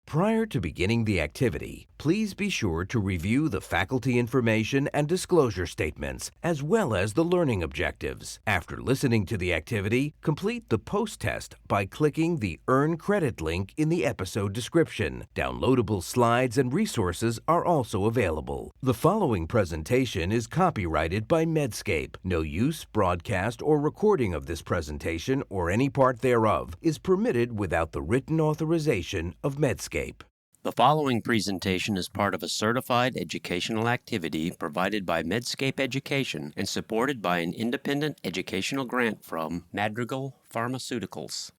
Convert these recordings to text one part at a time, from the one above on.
Prior to beginning the activity, please be sure to review the faculty information and disclosure statements, as well as the learning objectives. After listening to the activity, complete the post-test by clicking the Earn Credit link in the episode description. Downloadable slides and resources are also available. The following presentation is copyrighted by Medscape. No use, broadcast, or recording of this presentation or any part thereof is permitted without the written authorization of Medscape. The following presentation is part of a certified educational activity provided by Medscape Education and supported by an independent educational grant from Madrigal Pharmaceuticals.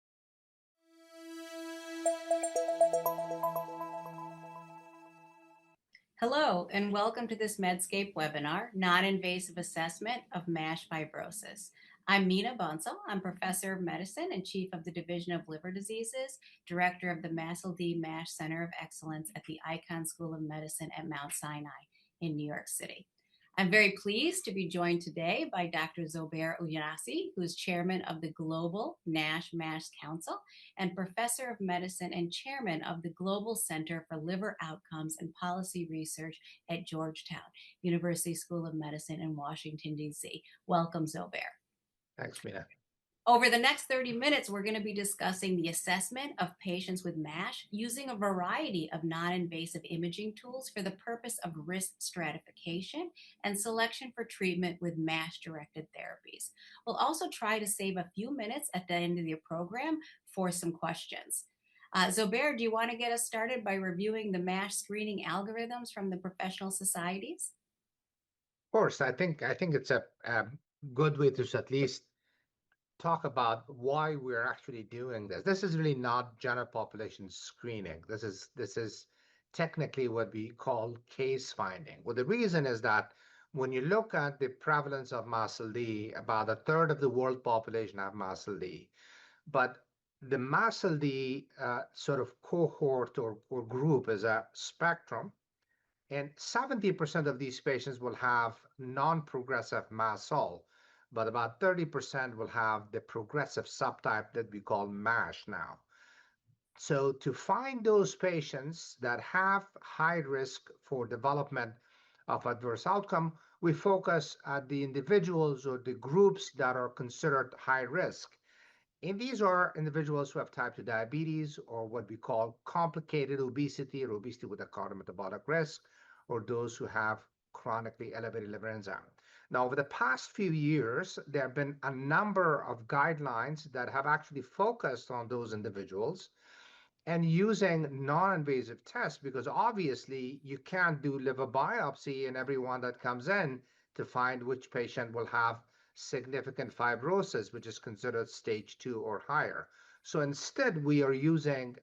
Hello, and welcome to this Medscape webinar, Non-Invasive Assessment of MASH Fibrosis. I'm Mina Bonsall. I'm Professor of Medicine and Chief of the Division of Liver Diseases, Director of the Massel D. MASH Center of Excellence at the Icahn School of Medicine at Mount Sinai in New York City. I'm very pleased to be joined today by Dr. Zobair Uyanasi, who is Chairman of the Global NASH-MASH Council and Professor of Medicine and Chairman of the Global Center for Liver Outcomes and Policy Research at Georgetown University School of Medicine in Washington, D.C. Welcome, Zobair. Thanks, Mina. Over the next 30 minutes, we're going to be discussing the assessment of patients with MASH using a variety of non-invasive imaging tools for the purpose of risk stratification and selection for treatment with MASH-directed therapies. We'll also try to save a few minutes at the end of the program for some questions. Zobair, do you want to get us started by reviewing the MASH screening algorithms from the professional societies? Of course, I think it's a good way to at least talk about why we're actually doing this. This is really not general population screening. This is technically what we call case finding. Well, the reason is that when you look at the prevalence of MASLD, about a third of the world population have MASLD, but the MASLD sort of cohort or group is a spectrum, and 70% of these patients will have non-progressive MASL, but about 30% will have the progressive subtype that we call MASH now. So to find those patients that have high risk for development of adverse outcome, we focus at the individuals or the groups that are considered high risk. And these are individuals who have type 2 diabetes or what we call complicated obesity or obesity with a cardiometabolic risk, or those who have chronically elevated liver enzyme. Now, over the past few years, there have been a number of guidelines that have actually focused on those individuals and using non-invasive tests, because obviously you can't do liver biopsy in everyone that comes in to find which patient will have significant fibrosis, which is considered stage 2 or higher. So instead, we are using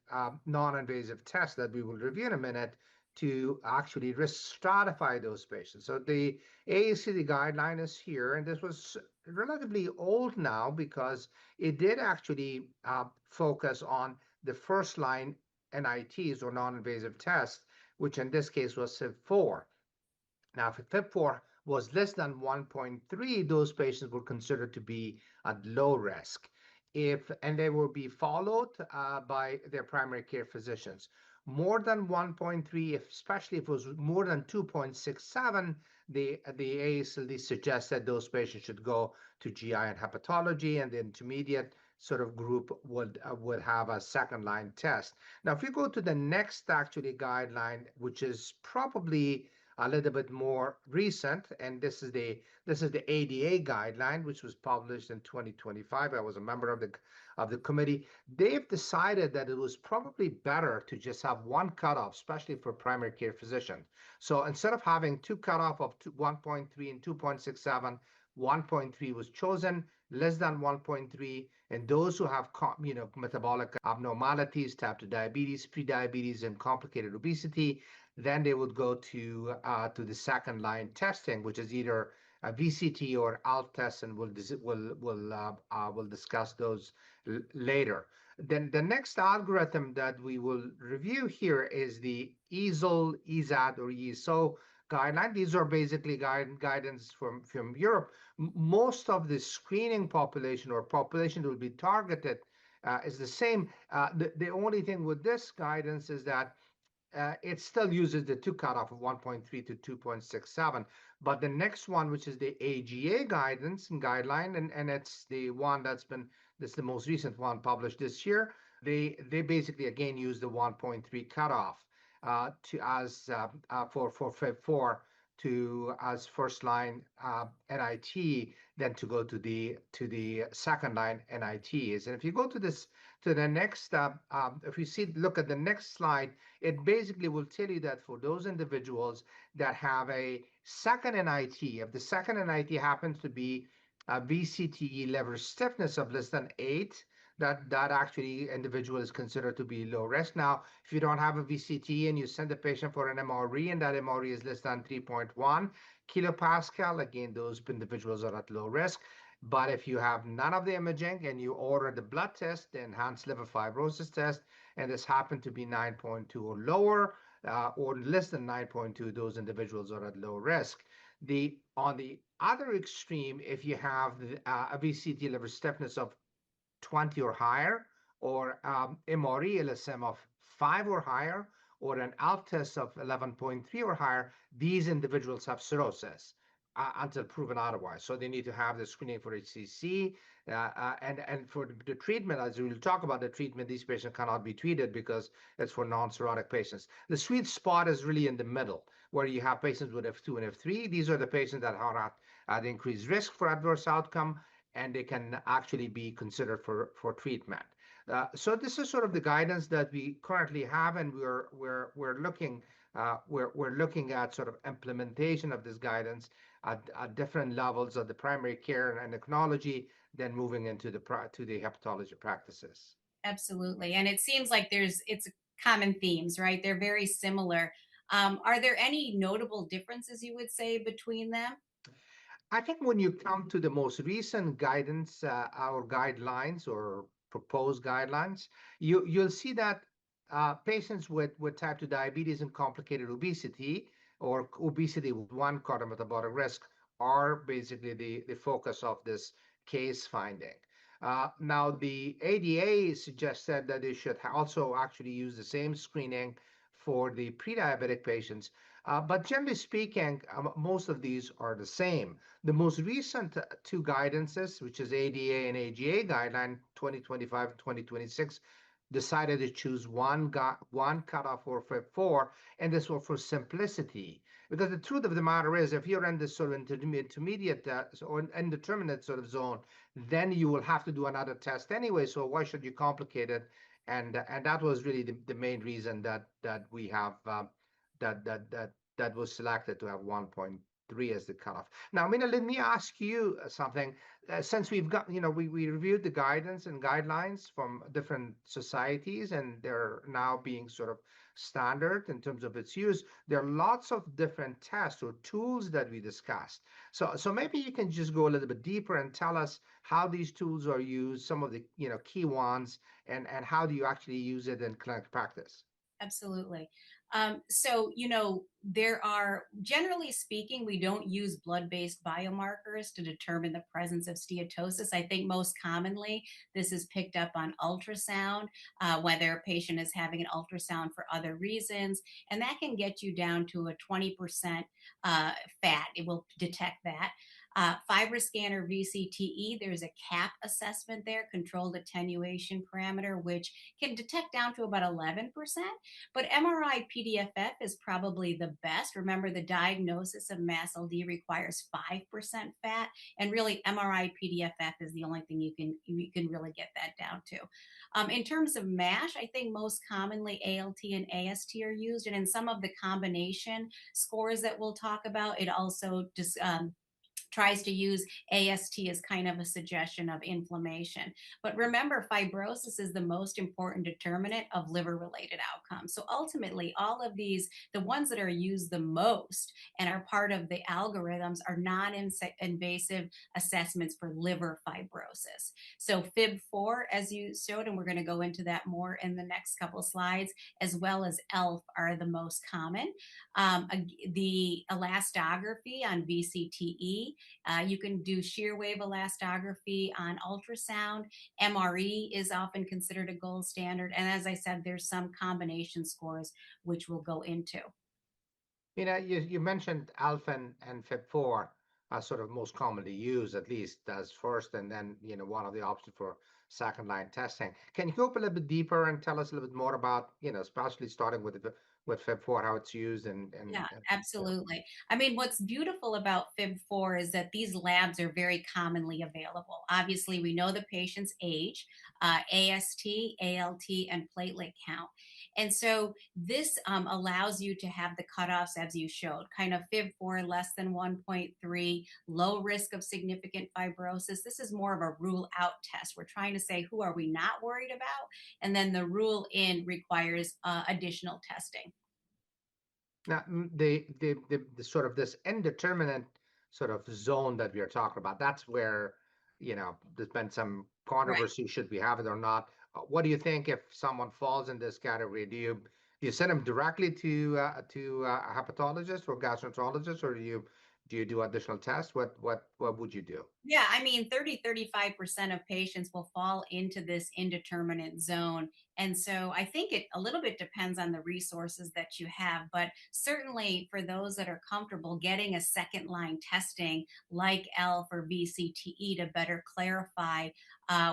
non-invasive tests that we will review in a minute to actually risk stratify those patients. So the AACD guideline is here, and this was relatively old now because it did actually focus on the first line NITs or non-invasive tests, which in this case was FIB4. Now, if FIB4 was less than 1.3, those patients were considered to be at low risk. And they will be followed by their primary care physicians. More than 1.3, especially if it was more than 2.67, the AASLD suggested those patients should go to GI and hepatology, and the intermediate sort of group would have a second line test. Now, if you go to the next actually guideline, which is probably a little bit more recent, and this is the ADA guideline, which was published in 2025. I was a member of the committee. They've decided that it was probably better to just have one cutoff, especially for primary care physician. So instead of having two cutoff of 1.3 and 2.67, 1.3 was chosen, less than 1.3, and those who have metabolic abnormalities, type 2 diabetes, prediabetes, and complicated obesity, then they would go to the second line testing, which is either a VCT or ALT test, and we'll discuss those later. Then the next algorithm that we will review here is the EASL, ESAT, or ESO guideline. These are basically guidance from Europe. Most of the screening population or population that will be targeted is the same. The only thing with this guidance is that it still uses the 2 cutoff of 1.3 to 2.67. But the next one, which is the AGA guidance and guideline, and it's the one this is the most recent one published this year. They basically again use the 1.3 cutoff to as for Fib4 to as first line NIT, then to go to the second line NITs. And if you go to the next, if you look at the next slide, it basically will tell you that for those individuals that have a second NIT, if the second NIT happens to be a VCTE liver stiffness of less than 8, that actually individual is considered to be low risk. Now, if you don't have a VCTE and you send the patient for an MRE and that MRE is less than 3.1 kilopascal, again, those individuals are at low risk. But if you have none of the imaging and you order the blood test, the enhanced liver fibrosis test, and this happened to be 9.2 or lower, or less than 9.2, those individuals are at low risk. On the other extreme, if you have a VCT liver stiffness of 20 or higher, or MRE LSM of 5 or higher, or an ALT test of 11.3 or higher, these individuals have cirrhosis until proven otherwise. So they need to have the screening for HCC. And for the treatment, as we will talk about the treatment, these patients cannot be treated because it's for non-cirrhotic patients. The sweet spot is really in the middle, where you have patients with F2 and F3. These are the patients that are at increased risk for adverse outcome, and they can actually be considered for treatment. So this is sort of the guidance that we currently have, and we're looking at sort of implementation of this guidance at different levels of the primary care and endocrinology, then moving into the hepatology practices. Absolutely. And it seems like it's common themes, right? They're very similar. Are there any notable differences you would say between them? I think when you come to the most recent guidance, our guidelines or proposed guidelines, you'll see that patients with type 2 diabetes and complicated obesity, or obesity with one cardiometabolic risk, are basically the focus of this case finding. Now, the ADA suggested that they should also actually use the same screening for the pre-diabetic patients. But generally speaking, most of these are the same. The most recent two guidances, which is ADA and AGA guideline 2025 and 2026, decided to choose one cutoff for Fib4, and this was for simplicity. Because the truth of the matter is, if you're in this sort of intermediate or indeterminate sort of zone, then you will have to do another test anyway. So why should you complicate it? And that was really the main reason that we have that was selected to have 1.3 as the cutoff. Now, Mina, let me ask you something. Since we've got, we reviewed the guidance and guidelines from different societies, and they're now being sort of standard in terms of its use. There are lots of different tests or tools that we discussed. So maybe you can just go a little bit deeper and tell us how these tools are used, some of the key ones, and how do you actually use it in clinical practice? Absolutely. So, there are, generally speaking, we don't use blood-based biomarkers to determine the presence of steatosis. I think most commonly this is picked up on ultrasound, whether a patient is having an ultrasound for other reasons, and that can get you down to a 20% fat. It will detect that. FibroScan or VCTE, there's a CAP assessment there, controlled attenuation parameter, which can detect down to about 11%. But MRI PDFF is probably the best. Remember, the diagnosis of MASLD requires 5% fat, and really MRI PDFF is the only thing you can really get that down to. In terms of MASH, I think most commonly ALT and AST are used, and in some of the combination scores that we'll talk about, it also just tries to use AST as kind of a suggestion of inflammation. But remember, fibrosis is the most important determinant of liver-related outcomes. So ultimately, all of these, the ones that are used the most and are part of the algorithms, are non-invasive assessments for liver fibrosis. So Fib4, as you showed, and we're going to go into that more in the next couple slides, as well as ELF are the most common. The elastography on VCTE You can do shear wave elastography on ultrasound. MRE is often considered a gold standard. And as I said, there's some combination scores which we'll go into. You mentioned alpha and FIB4 are sort of most commonly used, at least as first, and then one of the options for second line testing. Can you go up a little bit deeper and tell us a little bit more about, especially starting with FIB4, how it's used Yeah, and absolutely. I mean, what's beautiful about Fib4 is that these labs are very commonly available. Obviously, we know the patient's age, AST, ALT, and platelet count. And so this allows you to have the cutoffs as you showed, kind of Fib4 less than 1.3, low risk of significant fibrosis. This is more of a rule out test. We're trying to say, who are we not worried about? And then the rule in requires additional testing. now, the sort of this indeterminate sort of zone that we are talking about, that's where, there's been some Right. controversy, should we have it or not? What do you think if someone falls in this category? Do you send them directly to a hepatologist or gastroenterologist, or do you do additional tests? What would you do? Yeah, I mean, 35% of patients will fall into this indeterminate zone. And so I think it a little bit depends on the resources that you have. But certainly for those that are comfortable getting a second line testing like ELF or VCTE to better clarify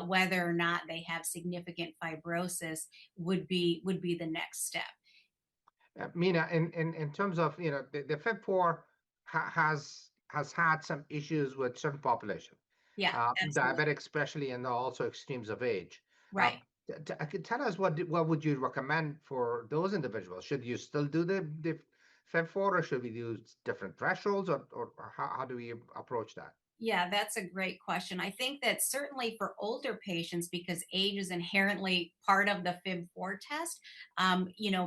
whether or not they have significant fibrosis would be the next step. Mina, in terms of the FIB4 has had some issues with certain population, Yeah, absolutely. diabetic especially, and also extremes of age. Uh, Right. tell us what would you recommend for those individuals? Should you still do the FIB4, or should we use different thresholds, or how do we approach that? Yeah, that's a great question. I think that certainly for older patients, because age is inherently part of the Fib4 test,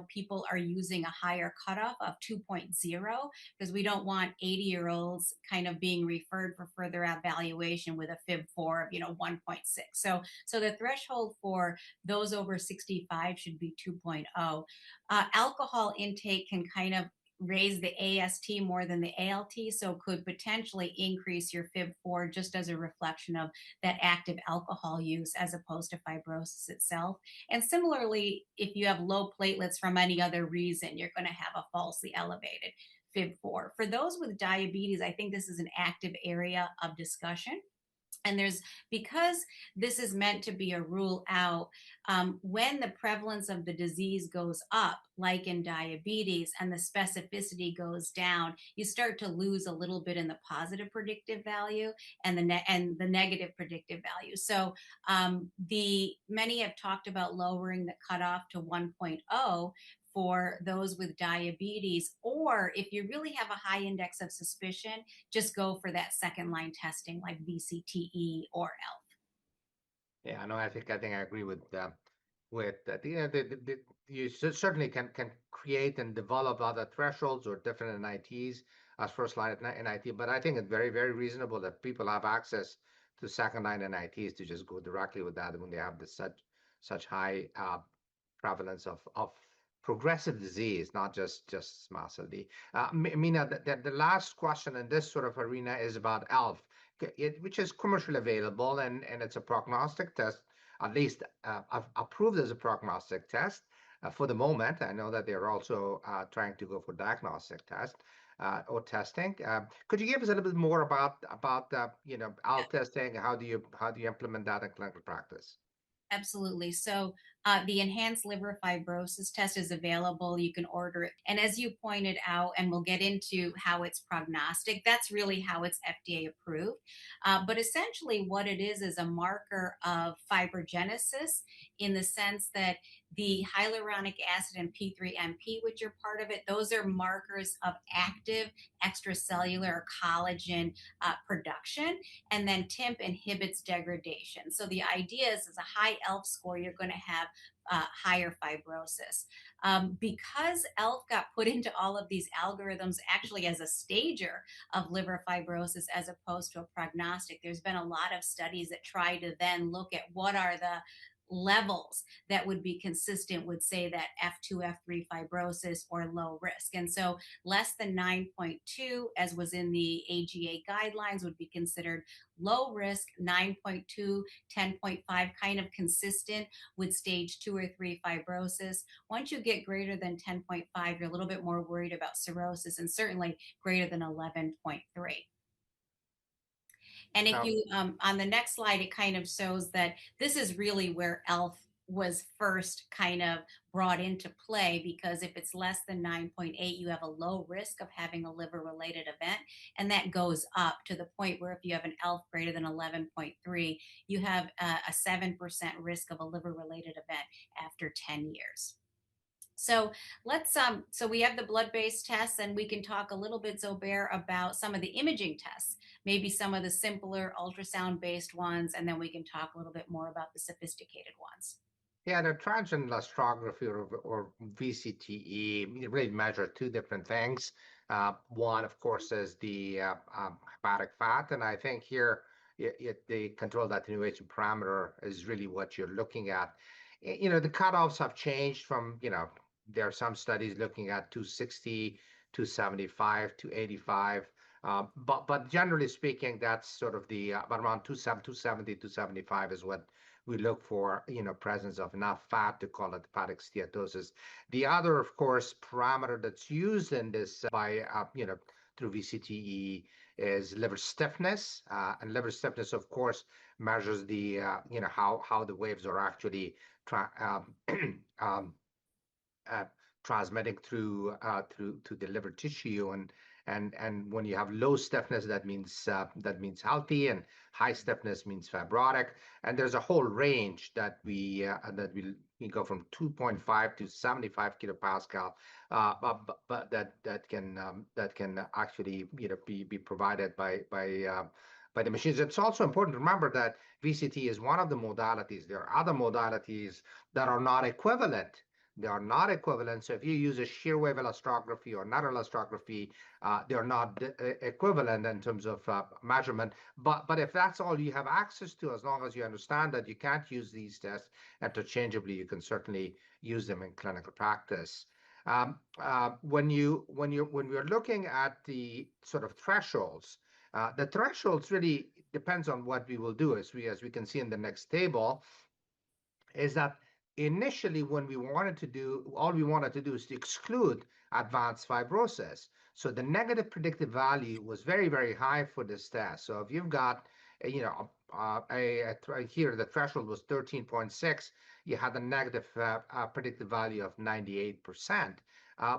people are using a higher cutoff of 2.0 because we don't want 80-year-olds kind of being referred for further evaluation with a Fib4 of, 1.6. So the threshold for those over 65 should be 2.0. Alcohol intake can kind of raise the AST more than the ALT, so could potentially increase your Fib4 just as a reflection of that active alcohol use as opposed to fibrosis itself. And similarly, if you have low platelets from any other reason, you're going to have a falsely elevated Fib4. For those with diabetes, I think this is an active area of discussion. And there's because this is meant to be a rule out, when the prevalence of the disease goes up, like in diabetes, and the specificity goes down, you start to lose a little bit in the positive predictive value and the negative predictive value. So the many have talked about lowering the cutoff to 1.0 for those with diabetes, or if you really have a high index of suspicion, just go for that second line testing like VCTE or ELF. Yeah, no, I think I agree with that. You certainly can create and develop other thresholds or different NITs as first line NIT, but I think it's very, very reasonable that people have access to second line NITs to just go directly with that when they have this such high prevalence of progressive disease, not just small cell D. Mina, the last question in this sort of arena is about ELF, which is commercially available, and it's a prognostic test, at least approved as a prognostic test for the moment. I know that they're also trying to go for diagnostic test or testing. Could you give us a little bit more about ELF testing? How do you implement that in clinical practice? Absolutely. So the enhanced liver fibrosis test is available. You can order it. And as you pointed out, and we'll get into how it's prognostic, that's really how it's FDA approved. But essentially, what it is a marker of fibrogenesis in the sense that the hyaluronic acid and P3MP, which are part of it, those are markers of active extracellular collagen production, and then TIMP inhibits degradation. So the idea is a high ELF score, you're going to have higher fibrosis. Because ELF got put into all of these algorithms actually as a stager of liver fibrosis as opposed to a prognostic, there's been a lot of studies that try to then look at what are the levels that would be consistent would say that F2, F3 fibrosis or low risk. And so less than 9.2, as was in the AGA guidelines, would be considered low risk. 9.2, 10.5, kind of consistent with stage 2 or 3 fibrosis. Once you get greater than 10.5, you're a little bit more worried about cirrhosis, and certainly greater than 11.3. And if Now, you, on the next slide, it kind of shows that this is really where ELF was first kind of brought into play, because if it's less than 9.8, you have a low risk of having a liver related event. And that goes up to the point where if you have an ELF greater than 11.3, you have a 7% risk of a liver related event after 10 years. So so we have the blood-based tests, and we can talk a little bit, Zobair, about some of the imaging tests, maybe some of the simpler ultrasound-based ones, and then we can talk a little bit more about the sophisticated ones. yeah, the transient elastography or VCTE really measure two different things. One, of course, is the hepatic fat, and I think here the controlled attenuation parameter is really what you're looking at. The cutoffs have changed from, there are some studies looking at 260, 275, 285. But generally speaking, that's sort of the about around 270, 275 is what we look for, presence of enough fat to call it hepatic steatosis. The other, of course, parameter that's used in this by, through VCTE is liver stiffness. And liver stiffness, of course, measures the, how the waves are actually um, uh, transmitting through to the liver tissue, and when you have low stiffness, that means healthy, and high stiffness means fibrotic. And there's a whole range that we go from 2.5 to 75 kilopascal, but that can actually be provided by the machines. It's also important to remember that VCT is one of the modalities. There are other modalities that are not equivalent. They are not equivalent. So if you use a shear wave elastography or another elastography, they are not equivalent in terms of measurement. But if that's all you have access to, as long as you understand that you can't use these tests interchangeably, you can certainly use them in clinical practice. When we're looking at the sort of thresholds, the thresholds really depends on what we will do, as we can see in the next table, is that initially when all we wanted to do is to exclude advanced fibrosis. So the negative predictive value was very, very high for this test. So if you've got, here the threshold was 13.6, you had a negative predictive value of 98%.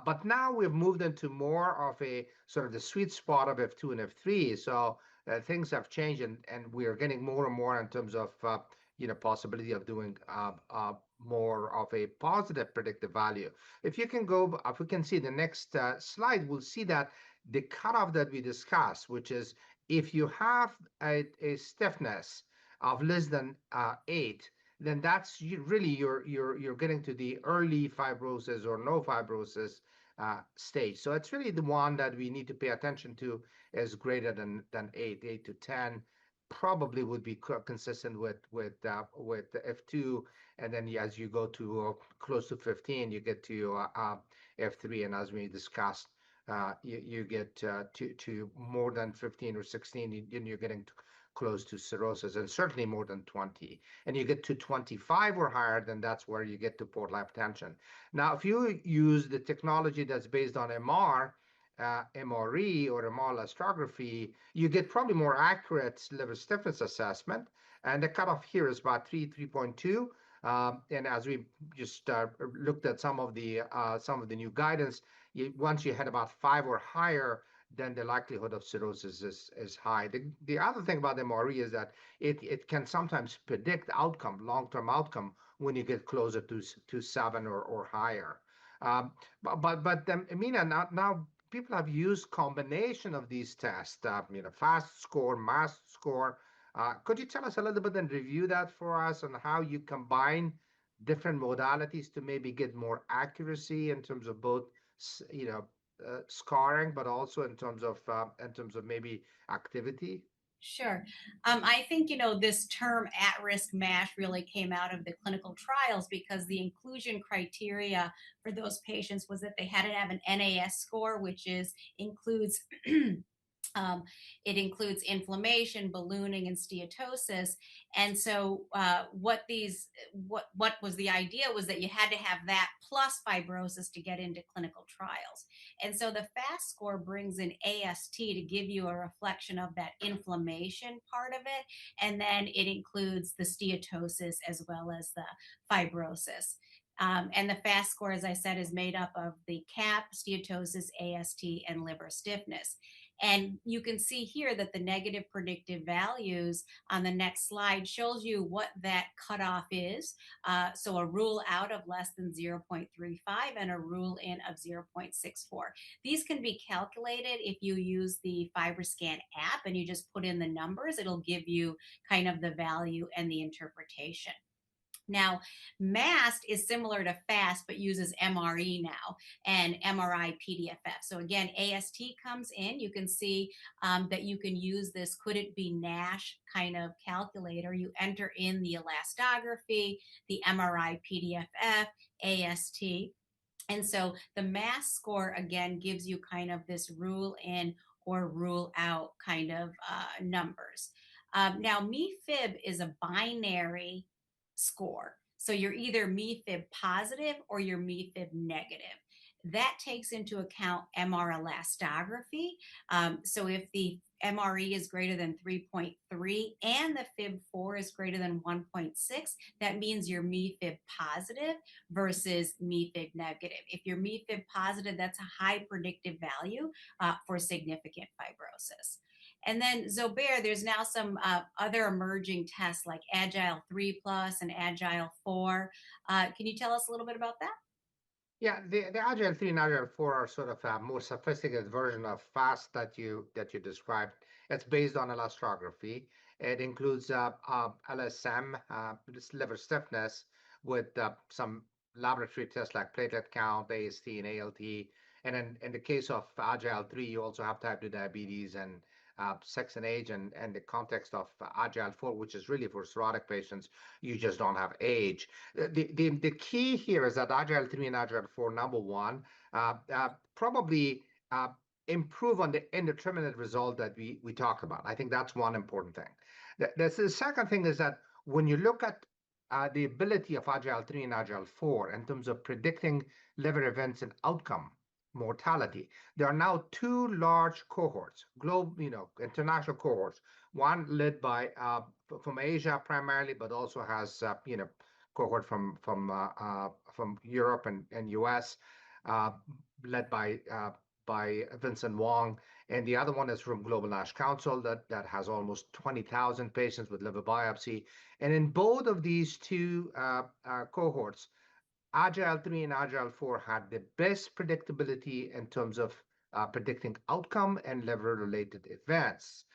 But now we've moved into more of a sort of the sweet spot of F2 and F3. So things have changed, and we are getting more and more in terms of possibility of doing more of a positive predictive value. If we can see the next slide, we'll see that the cutoff that we discussed, which is if you have a stiffness of less than 8, then that's really you're getting to the early fibrosis or no fibrosis stage. So it's really the one that we need to pay attention to is greater than 8 to 10 probably would be consistent with F2, and then as you go to close to 15, you get to F3, and as we discussed, you get to more than 15 or 16, then you're getting close to cirrhosis, and certainly more than 20. And you get to 25 or higher, then that's where you get to portal hypertension. Now, if you use the technology that's based on MRE or MR elastography, you get probably more accurate liver stiffness assessment. And the cutoff here is about 3.2. And as we just looked at some of the new guidance, once you hit about 5 or higher, then the likelihood of cirrhosis is high. The other thing about MRE is that it can sometimes predict long-term outcome when you get closer to 7 or higher. But Amina, now people have used combination of these tests, FAST score, MAST score. Could you tell us a little bit and review that for us on how you combine different modalities to maybe get more accuracy in terms of both, scoring, but also in terms of maybe activity? Sure. I think, this term at risk MASH really came out of the clinical trials because the inclusion criteria for those patients was that they had to have an NAS score, which includes Um, it includes inflammation, ballooning, and steatosis. And so, what was the idea was that you had to have that plus fibrosis to get into clinical trials. And so, the FAST score brings in AST to give you a reflection of that inflammation part of it, and then it includes the steatosis as well as the fibrosis. And the FAST score, as I said, is made up of the CAP, steatosis, AST, and liver stiffness. And you can see here that the negative predictive values on the next slide shows you what that cutoff is. So a rule out of less than 0.35 and a rule in of 0.64. These can be calculated if you use the FibroScan app and you just put in the numbers. It'll give you kind of the value and the interpretation. Now, MAST is similar to FAST, but uses MRE now and MRI PDFF. So again, AST comes in. You can see that you can use this could it be NASH kind of calculator. You enter in the elastography, the MRI PDFF, AST. And so the MAST score again gives you kind of this rule in or rule out kind of numbers. Now, MeFib is a binary score. So you're either MeFib positive or you're MeFib negative. That takes into account MR elastography. So if the MRE is greater than 3.3 and the Fib4 is greater than 1.6, that means you're MeFib positive versus MeFib negative. If you're MeFib positive, that's a high predictive value for significant fibrosis. And then Zobair, there's now some other emerging tests like Agile 3 Plus and Agile 4. Can you tell us a little bit about that? Yeah, the Agile 3 and Agile 4 are sort of a more sophisticated version of FAST that you described. It's based on elastography. It includes LSM, liver stiffness, with some laboratory tests like platelet count, AST, and ALT. And in the case of Agile 3, you also have type 2 diabetes and sex and age. And the context of Agile 4, which is really for cirrhotic patients, you just don't have age. The key here is that Agile 3 and Agile 4, number one, probably improve on the indeterminate result that we talk about. I think that's one important thing. The second thing is that when you look at the ability of Agile 3 and Agile 4 in terms of predicting liver events and outcome, mortality, there are now two large cohorts, international cohorts, one led by from Asia primarily, but also has cohort from Europe and US, led by Vincent Wong, and the other one is from Global NASH Council that has almost 20,000 patients with liver biopsy. And in both of these two cohorts, Agile 3 and Agile 4 had the best predictability in terms of predicting outcome and liver-related events.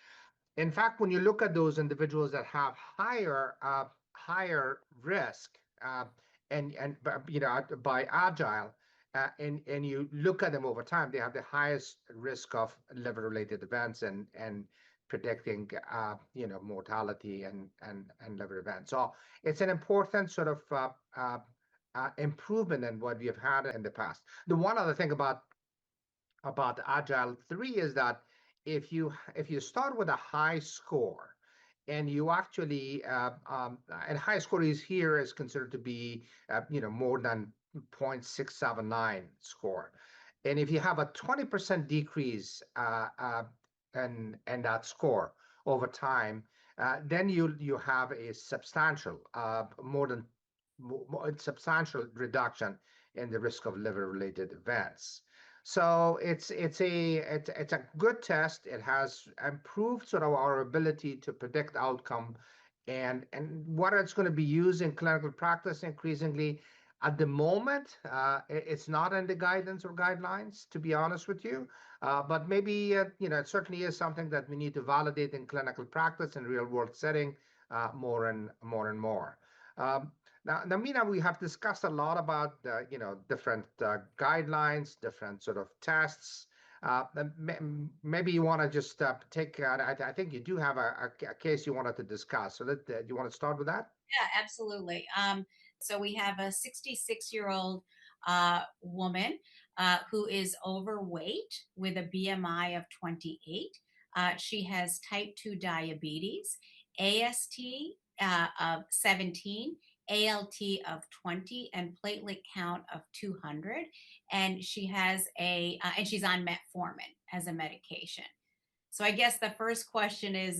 In fact, when you look at those individuals that have higher risk, and by Agile, and you look at them over time, they have the highest risk of liver-related events and predicting mortality and liver events. So it's an important sort of improvement in what we have had in the past. The one other thing about Agile 3 is that if you start with a high score and you actually and high score is considered to be more than 0.679 score, and if you have a 20% decrease in that score over time, then you have a substantial substantial reduction in the risk of liver-related events. So it's a good test. It has improved sort of our ability to predict outcome, and what it's going to be used in clinical practice increasingly. At the moment, it's not in the guidance or guidelines, to be honest with you. But maybe it certainly is something that we need to validate in clinical practice and real world setting more and more. Now, Mina, we have discussed a lot about different guidelines, different sort of tests. Maybe you want to just take. I think you do have a case you wanted to discuss. So you want to start with that? Yeah, absolutely. So we have a 66-year-old woman who is overweight with a BMI of 28. She has type 2 diabetes, AST of 17, ALT of 20, and platelet count of 200. And she has and she's on metformin as a medication. So I guess the first question is,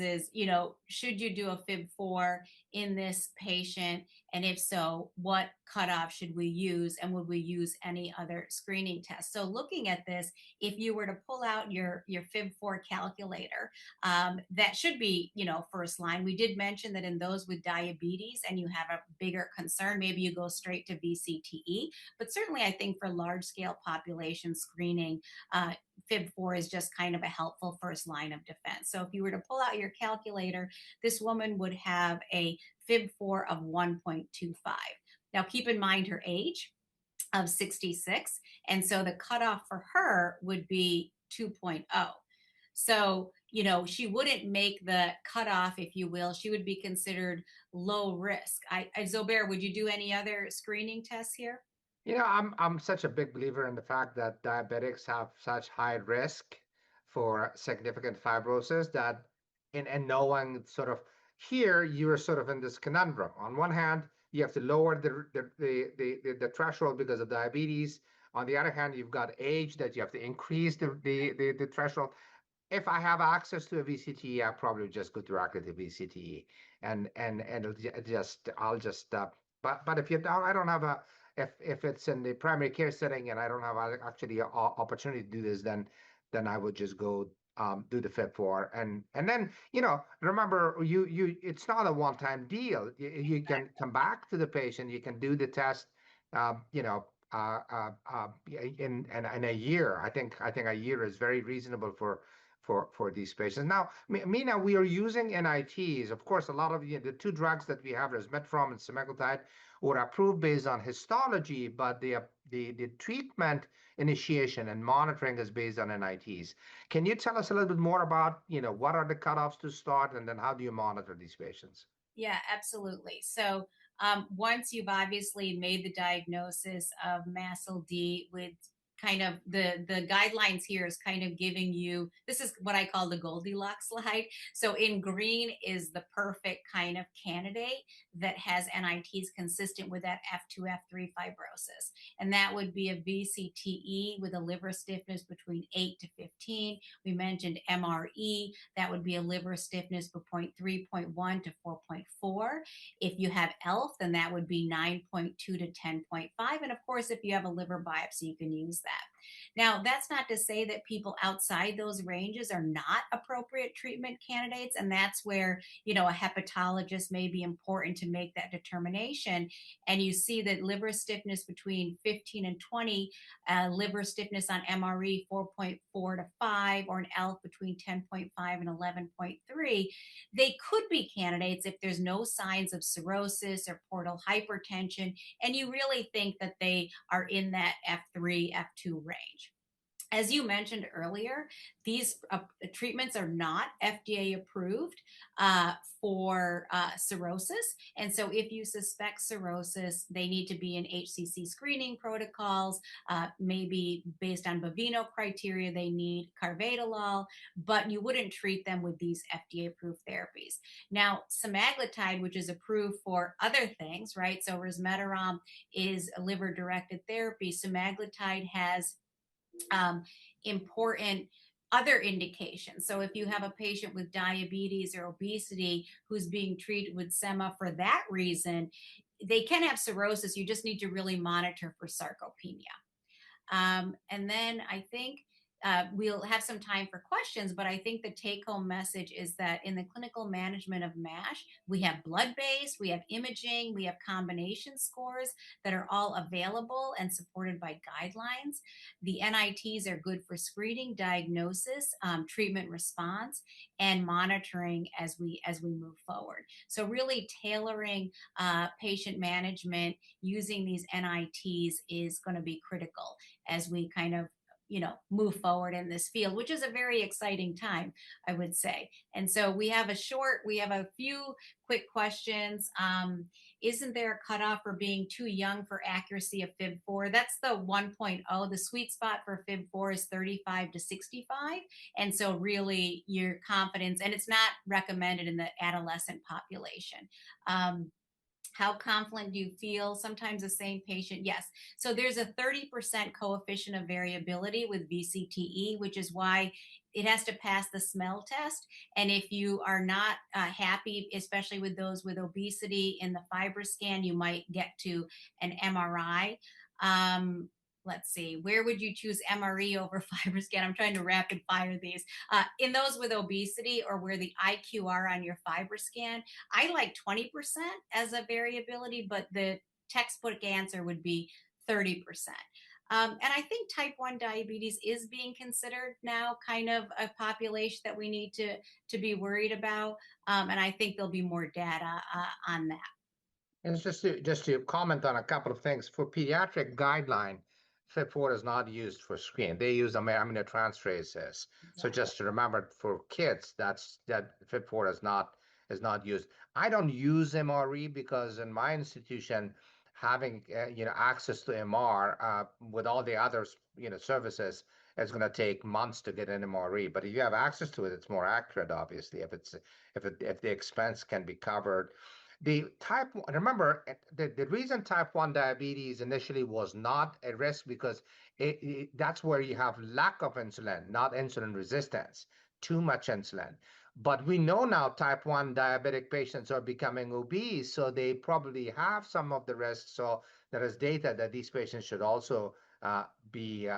should you do a Fib4 in this patient? And if so, what cutoff should we use? And would we use any other screening tests? So looking at this, if you were to pull out your Fib4 calculator, that should be, first line. We did mention that in those with diabetes and you have a bigger concern, maybe you go straight to VCTE. But certainly I think for large scale population screening, Fib4 is just kind of a helpful first line of defense. So if you were to pull out your calculator, this woman would have a Fib4 of 1.25. Now keep in mind her age of 66. And so the cutoff for her would be 2.0. So, she wouldn't make the cutoff, if you will. She would be considered low risk. Zobair, would you do any other screening tests here? I'm such a big believer in the fact that diabetics have such high risk for significant fibrosis that and knowing sort of here you're sort of in this conundrum. On one hand, you have to lower the threshold because of diabetes. On the other hand, you've got age that you have to increase the threshold. If I have access to a VCTE, I probably just go directly to VCTE, and I'll just but if you don't, I don't have a if it's in the primary care setting and I don't have actually an opportunity to do this, then I would just go do the Fib4 and then remember it's not a one-time deal. You can come back to the patient, you can do the test, um, you know. In a year, I think a year is very reasonable for these patients. Now, Mina, we are using NITs. Of course, a lot of the two drugs that we have, is metformin and semaglutide, were approved based on histology, but the treatment initiation and monitoring is based on NITs. Can you tell us a little bit more about, what are the cutoffs to start, and then how do you monitor these patients? Yeah, absolutely. So once you've obviously made the diagnosis of MASLD with kind of the guidelines here is kind of giving you, this is what I call the Goldilocks slide. So in green is the perfect kind of candidate that has NITs consistent with that F2, F3 fibrosis. And that would be a VCTE with a liver stiffness between 8 to 15. We mentioned MRE, that would be a liver stiffness between 3.1 to 4.4. If you have ELF, then that would be 9.2 to 10.5. And of course, if you have a liver biopsy, you can use that. Now, that's not to say that people outside those ranges are not appropriate treatment candidates. And that's where, a hepatologist may be important to make that determination. And you see that liver stiffness between 15 and 20, liver stiffness on MRE 4.4 to 5, or an ELF between 10.5 and 11.3, they could be candidates if there's no signs of cirrhosis or portal hypertension, and you really think that they are in that F3, F2 range. As you mentioned earlier, these treatments are not FDA approved for cirrhosis. And so if you suspect cirrhosis, they need to be in HCC screening protocols, maybe based on Baveno criteria, they need carvedilol, but you wouldn't treat them with these FDA approved therapies. Now, semaglutide, which is approved for other things, right? So resmetirom is a liver directed therapy. Semaglutide has important other indications. So if you have a patient with diabetes or obesity who's being treated with SEMA for that reason, they can have cirrhosis. You just need to really monitor for sarcopenia. And then I think we'll have some time for questions, but I think the take home message is that in the clinical management of MASH, we have blood based, we have imaging, we have combination scores that are all available and supported by guidelines. The NITs are good for screening, diagnosis, treatment response, and monitoring as we move forward. So really tailoring patient management using these NITs is going to be critical as we kind of move forward in this field, which is a very exciting time, I would say. And so we have a few quick questions. Isn't there a cutoff for being too young for accuracy of Fib4? That's the 1.0. The sweet spot for Fib4 is 35 to 65. And so really your confidence, and it's not recommended in the adolescent population. How confident do you feel? Sometimes the same patient, yes. So there's a 30% coefficient of variability with VCTE, which is why it has to pass the smell test. And if you are not happy, especially with those with obesity in the FibroScan, you might get to an MRI. Let's see, where would you choose MRE over FibroScan? I'm trying to rapid fire these. In those with obesity or where the IQR on your FibroScan, I like 20% as a variability, but the textbook answer would be 30%. And I think type 1 diabetes is being considered now kind of a population that we need to be worried about. And I think there'll be more data on that. And just to comment on a couple of things, for pediatric guideline, FIB4 is not used for screen. They use aminotransferases. So just to remember, for kids, that FIB4 is not used. I don't use MRE because in my institution, having access to MR with all the other services, it's going to take months to get an MRE. But if you have access to it, it's more accurate, obviously, if the expense can be covered. Remember, the reason type 1 diabetes initially was not a risk because that's where you have lack of insulin, not insulin resistance, too much insulin. But we know now type 1 diabetic patients are becoming obese, so they probably have some of the risks. So there is data that these patients should also be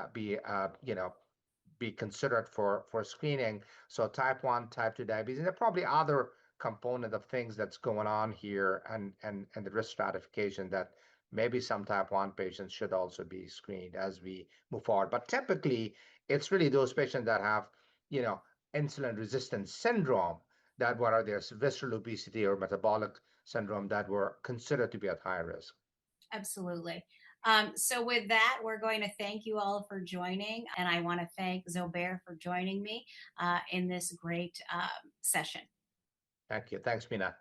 considered for screening. So type 1, type 2 diabetes, and there are probably other component of things that's going on here and the risk stratification that maybe some type 1 patients should also be screened as we move forward. But typically, it's really those patients that have, insulin resistance syndrome, that whether there's visceral obesity or metabolic syndrome, that were considered to be at high risk. Absolutely. So with that, we're going to thank you all for joining. And I want to thank Zobair for joining me in this great session. Thank you. Thanks, Mina.